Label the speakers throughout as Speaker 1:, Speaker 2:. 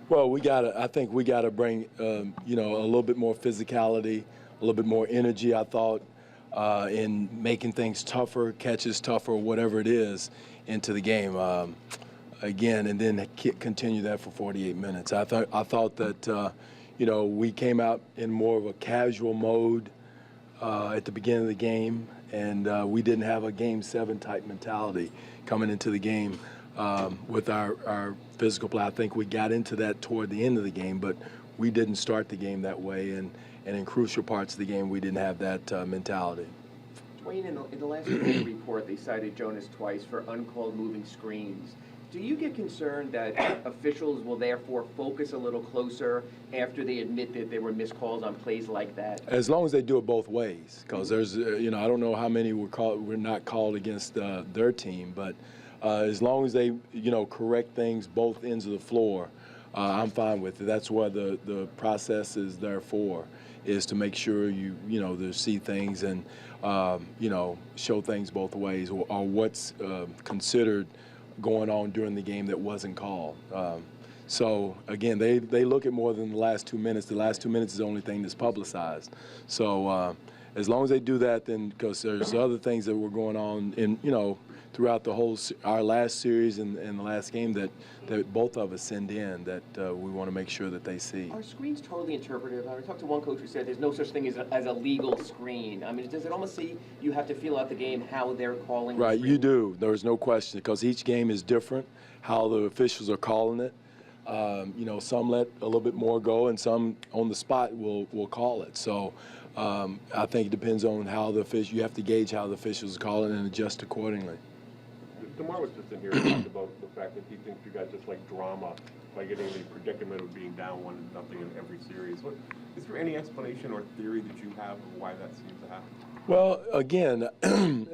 Speaker 1: Well, I think we gotta bring, you know, a little bit more physicality, a little bit more energy. I thought in making things tougher, catches tougher, whatever it is, into the game. Again, and then continue that for 48 minutes. I thought that, you know, we came out in more of a casual mode at the beginning of the game, and we didn't have a Game 7 type mentality coming into the game with our physical play. I think we got into that toward the end of the game, but we didn't start the game that way, and in crucial parts of the game, we didn't have that mentality.
Speaker 2: Dwane, in the last report, they cited Jonas twice for uncalled moving screens. Do you get concerned that officials will therefore focus a little closer after they admit that there were missed calls on plays like that?
Speaker 1: As long as they do it both ways, because there's, you know, I don't know how many were not called against their team, but as long as they, you know, correct things both ends of the floor, I'm fine with it. That's what the process is there for, is to make sure you know, to see things and, you know, show things both ways, or what's considered going on during the game that wasn't called. So again, they look at more than the last 2 minutes. The last 2 minutes is the only thing that's publicized. So as long as they do that, then, because there's other things that were going on in, you know, throughout the whole our last series and the last game that both of us send in that we want to make sure that they see.
Speaker 2: Are screens totally interpretive? I talked to one coach who said there's no such thing as a legal screen. I mean, does it almost say you have to feel out the game how they're calling?
Speaker 1: Right, you do. There's no question, because each game is different, how the officials are calling it. You know, some let a little bit more go, and some on the spot will call it. So I think it depends on how the official. You have to gauge how the officials call it and adjust accordingly.
Speaker 3: DeMar was just in here and talked about the fact that he thinks you guys just like drama by getting the predicament of being down 1-0 in every series. Is there any explanation or theory that you have of why that seems to happen?
Speaker 1: Well, again,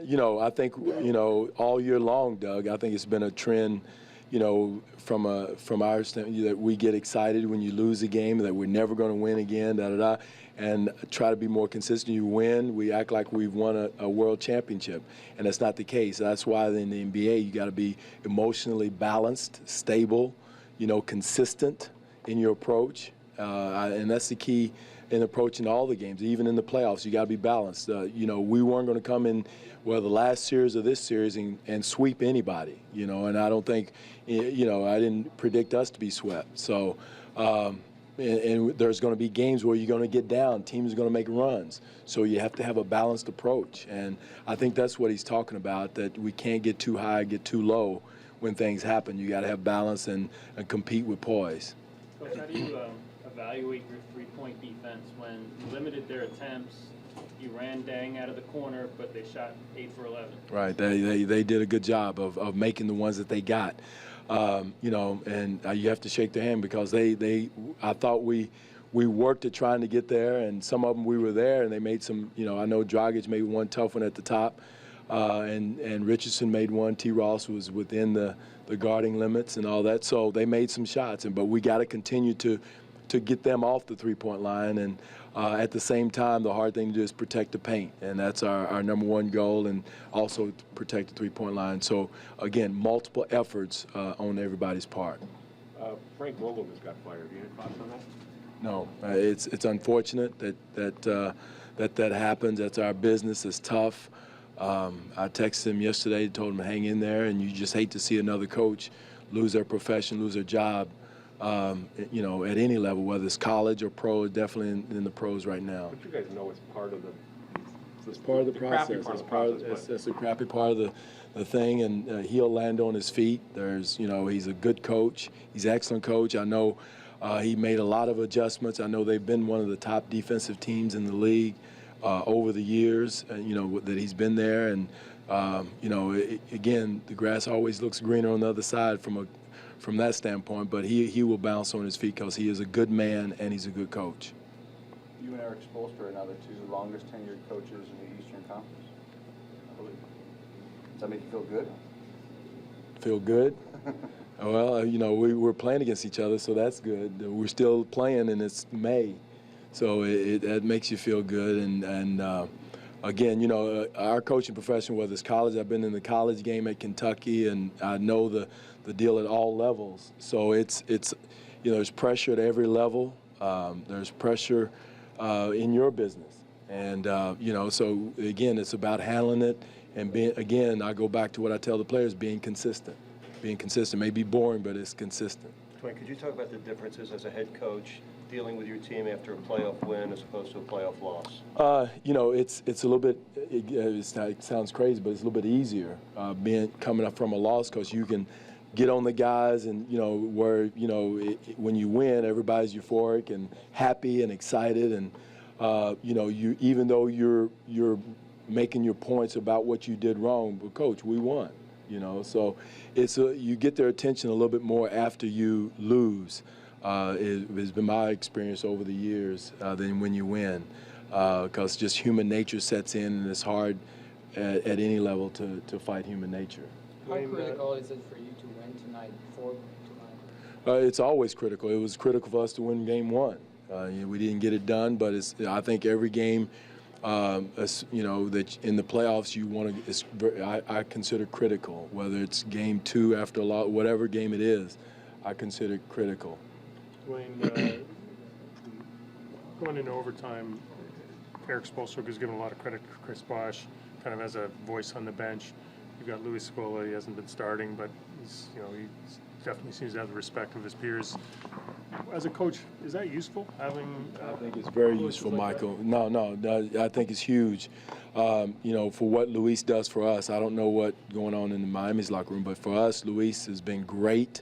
Speaker 1: you know, I think, you know, all year long, Doug, I think it's been a trend, you know, from our standpoint, that we get excited when you lose a game, that we're never going to win again, and try to be more consistent. You win, we act like we've won a world championship, and that's not the case. That's why in the NBA you got to be emotionally balanced, stable, you know, consistent in your approach, and that's the key in approaching all the games. Even in the playoffs, you got to be balanced. You know, we weren't going to come in, well, the last series of this series and sweep anybody, you know, and I don't think, you know, I didn't predict us to be swept. So, and there's going to be games where you're going to get down. Teams are going to make runs. So you have to have a balanced approach. And I think that's what he's talking about, that we can't get too high, get too low when things happen. You got to have balance and compete with poise.
Speaker 4: Coach, how do you evaluate your three-point defense when you limited their attempts? You ran Dang out of the corner, but they shot 8 for 11.
Speaker 1: Right. They did a good job of making the ones that they got. You know, and you have to shake their hand, because I thought we worked at trying to get there, and some of them we were there, and they made some, you know, I know Dragic made one tough one at the top, and Richardson made one. T. Ross was within the guarding limits and all that, so they made some shots, but we got to continue to get them off the three-point line, and at the same time, the hard thing to do is protect the paint, and that's our number one goal, and also protect the three-point line. So, again, multiple efforts on everybody's part.
Speaker 3: Frank Vogel just got fired. Do you have thoughts on that?
Speaker 1: No, it's unfortunate that happens. That's our business. It's tough. I texted him yesterday, told him to hang in there, and you just hate to see another coach lose their profession, lose their job. You know, at any level, whether it's college or pro, definitely in the pros right now.
Speaker 3: But you guys know it's part of
Speaker 1: it's part of the process. It's a crappy part of the thing, and he'll land on his feet. There's, you know, he's a good coach. He's an excellent coach. I know he made a lot of adjustments. I know they've been one of the top defensive teams in the league over the years, you know, that he's been there. And, you know, again, the grass always looks greener on the other side from that standpoint, but he will bounce on his feet, because he is a good man and he's a good coach.
Speaker 5: You and Eric Spoelstra are now the two longest tenured coaches in the Eastern Conference, I believe. Does that make you feel good?
Speaker 1: Feel good? Well, you know, we're playing against each other, so that's good. We're still playing, and it's May, so that makes you feel good. And again, you know, our coaching profession, whether it's college, I've been in the college game at Kentucky, and I know the deal at all levels. So it's there's pressure at every level. There's pressure in your business. And, so again, it's about handling it and again, I go back to what I tell the players, being consistent. Being consistent may be boring, but it's consistent.
Speaker 6: Dwane, could you talk about the differences as a head coach dealing with your team after a playoff win as opposed to a playoff loss?
Speaker 1: It's a little bit, it sounds crazy, but it's a little bit easier coming up from a loss because you can get on the guys and, when you win, everybody's euphoric and happy and excited. And, even though you're making your points about what you did wrong, but coach, we won. So you get their attention a little bit more after you lose. It has been my experience over the years than when you win, because just human nature sets in, and it's hard at any level to fight human nature.
Speaker 7: How critical is it for you to win tonight, for tonight?
Speaker 1: It's always critical. It was critical for us to win game one. We didn't get it done, but I think every game, that in the playoffs you want to. I consider critical. Whether it's game two after a lot, whatever game it is, I consider it critical.
Speaker 8: Dwane, going into overtime, Eric Spoelstra has given a lot of credit to Chris Bosh, kind of as a voice on the bench. You've got Louis Scola. He hasn't been starting, but he definitely seems to have the respect of his peers. As a coach, is that useful, having?
Speaker 1: I think it's very useful, like Michael. No, I think it's huge. For what Luis does for us, I don't know what's going on in Miami's locker room, but for us, Luis has been great.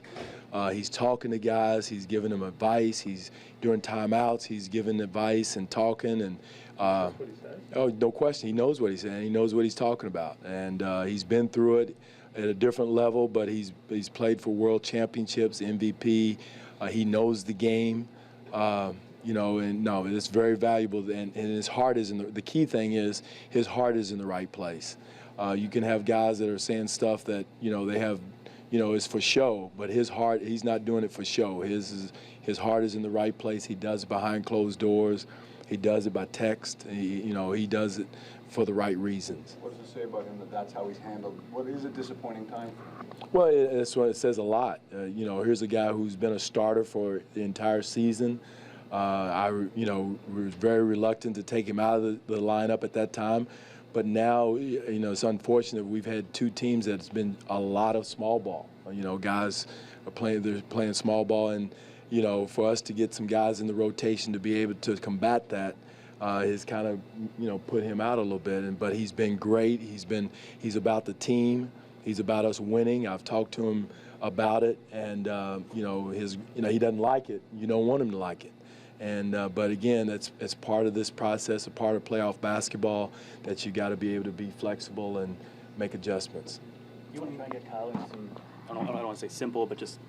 Speaker 1: He's talking to guys. He's giving them advice. During timeouts, he's giving advice and talking. And no question, he knows what he's saying. He knows what he's talking about, and he's been through it at a different level. But he's played for world championships, MVP. He knows the game. It's very valuable. And his heart is the key thing is his heart is in the right place. You can have guys that are saying stuff that they have. Is for show, but his heart, he's not doing it for show. His heart is in the right place. He does it behind closed doors. He does it by text. He does it for the right reasons.
Speaker 5: What does it say about him that's how he's handled? What is a disappointing time for him?
Speaker 1: Well, that's what it says a lot. Here's a guy who's been a starter for the entire season. We were very reluctant to take him out of the lineup at that time. But now, it's unfortunate we've had two teams that's been a lot of small ball. Guys are playing small ball, and for us to get some guys in the rotation to be able to combat that has kind of put him out a little bit. But he's been great. He's about the team. He's about us winning. I've talked to him about it, and he doesn't like it. You don't want him to like it. But again, it's part of this process, a part of playoff basketball, that you got to be able to be flexible and make adjustments.
Speaker 9: You want to try and get Kyle in some, I don't want to say simple, but just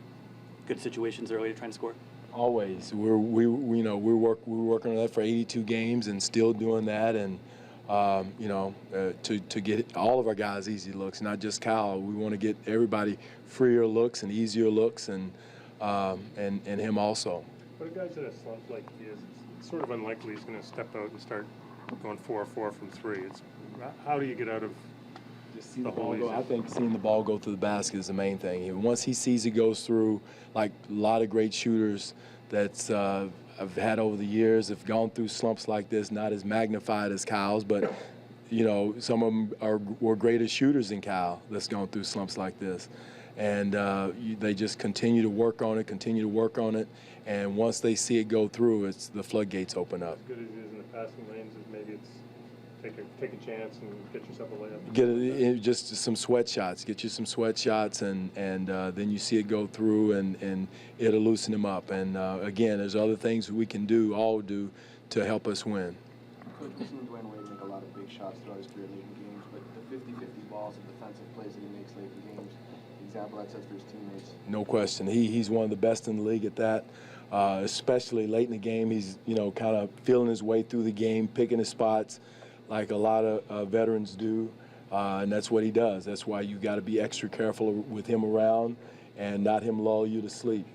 Speaker 9: good situations early to try and score?
Speaker 1: Always. We're working on that for 82 games and still doing that, and to get all of our guys easy looks, not just Kyle. We want to get everybody freer looks and easier looks, and him also.
Speaker 8: But a guy's in a slump like he is, it's sort of unlikely he's going to step out and start going 4-4 from three. How do you get out of the hole?
Speaker 1: I think seeing the ball go through the basket is the main thing. Once he sees it goes through, like a lot of great shooters that I've had over the years have gone through slumps like this, not as magnified as Kyle's, but some of them were greater shooters than Kyle that's gone through slumps like this. And they just continue to work on it, and once they see it go through, the floodgates open up.
Speaker 8: As good as it is in the passing lanes, maybe it's take a chance and get yourself a layup.
Speaker 1: Just some sweat shots. Get you some sweat shots, and then you see it go through, and it'll loosen them up. And again, there's other things we can all do to help us win.
Speaker 5: Coach, we've seen Dwane Wade make a lot of big shots throughout his career late in games, but the 50-50 balls and defensive plays that he makes late in games, the example that sets for his teammates.
Speaker 1: No question. He's one of the best in the league at that. Especially late in the game, he's kind of feeling his way through the game, picking his spots like a lot of veterans do, and that's what he does. That's why you got to be extra careful with him around and not him lull you to sleep.